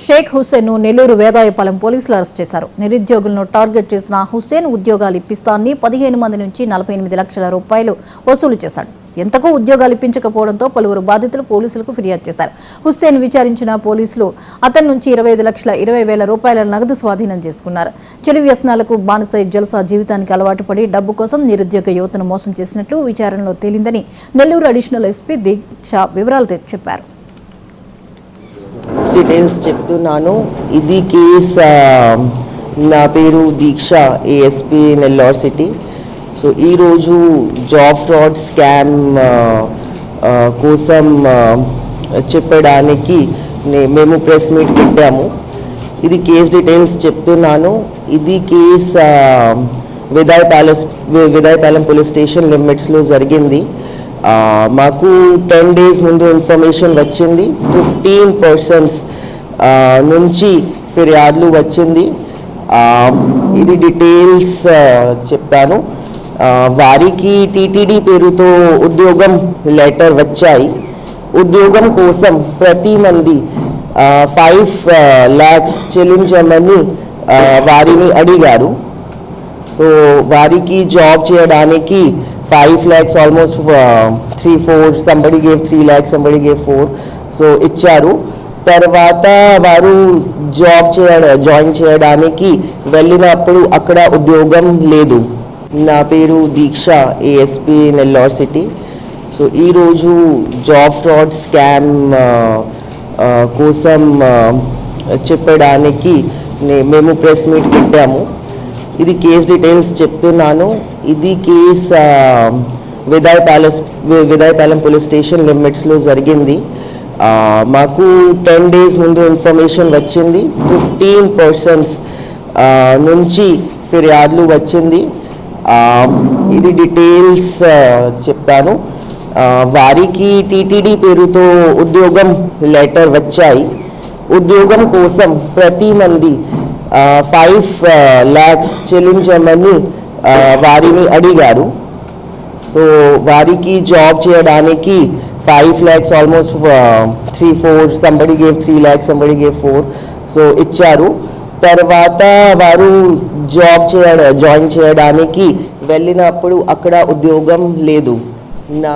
షేక్ హుస్సేన్ ను నెల్లూరు వేదాయపాలెం పోలీసులు అరెస్ట్ చేశారు. నిరుద్యోగులను టార్గెట్ చేసిన హుస్సేన్ ఉద్యోగాలు ఇప్పిస్తానని 15 మంది నుంచి 48 లక్షల రూపాయలు వసూలు చేశాడు. ఎంతకూ ఉద్యోగాలు ఇప్పించకపోవడంతో పలువురు బాధితులు పోలీసులకు ఫిర్యాదు చేశారు. హుస్సేన్ విచారించిన పోలీసులు అతని నుంచి 25,20,000 రూపాయల నగదు స్వాధీనం చేసుకున్నారు. చెడు వ్యసనాలకు బానిసై జల్సా జీవితానికి అలవాటు పడి డబ్బు కోసం నిరుద్యోగ యువతను మోసం చేసినట్లు విచారణలో తేలిందని నెల్లూరు అడిషనల్ ఎస్పీ దీక్ష వివరాలు చెప్పారు. డీటెయిల్స్ చెప్తున్నాను. ఇది కేస్ నా పేరు దీక్ష, ఏఎస్పీ నెల్లూరు సిటీ. సో ఈరోజు జాబ్ ఫ్రాడ్ స్కామ్ కోసం చెప్పడానికి మేము ప్రెస్ మీట్ పెట్టాము. ఇది కేస్ డీటెయిల్స్ చెప్తున్నాను. ఇది కేస్ వేదాయపాలెం పోలీస్ స్టేషన్ లిమిట్స్లో జరిగింది. మాకు 10 days ముందు ఇన్ఫర్మేషన్ వచ్చింది. 15 persons నుంచి ఫిర్యాదులు వచ్చింది. ఇది డీటెయిల్స్ చెప్తాను. వారికి టీటీడీ పేరుతో ఉద్యోగం లెటర్ వచ్చాయి. ఉద్యోగం కోసం ప్రతి మంది 5 lakhs చెల్లించమని వారిని అడిగారు. సో వారికి జాబ్ చేయడానికి 5 lakhs, almost 3-4, somebody gave 3 lakhs, somebody gave 4. So ఇచ్చారు. తర్వాత వారు జాయిన్ చేయడానికి వెళ్ళినప్పుడు అక్కడ ఉద్యోగం లేదు. నా పేరు దీక్ష, ఏఎస్పీ నెల్లూరు సిటీ. సో ఈరోజు జాబ్ ఫ్రాడ్ స్కామ్ కోసం చెప్పడానికి మేము ప్రెస్ మీట్ పెట్టాము. ఇది కేస్ డీటెయిల్స్ చెప్తున్నాను. ఇది కేస్ వేదాయపాలెం పోలీస్ స్టేషన్ లిమిట్స్లో జరిగింది. మాకు 10 days ముందు ఇన్ఫర్మేషన్ వచ్చింది. 15 persons నుంచి ఫిర్యాదులు వచ్చింది. ఇది డీటెయిల్స్ చెప్తాను. వారికి టీటీడీ పేరుతో ఉద్యోగం లెటర్ వచ్చాయి. ఉద్యోగం కోసం ప్రతి మంది 5 lakhs చెల్లించమని వారిని అడిగారు. సో వారికి జాబ్ చేయడానికి 5 lakhs, almost 3-4, somebody gave 3 lakhs, somebody gave 4. So ఇచ్చారు. తర్వాత వారు జాయిన్ చేయడానికి వెళ్ళినప్పుడు అక్కడ ఉద్యోగం లేదు. నా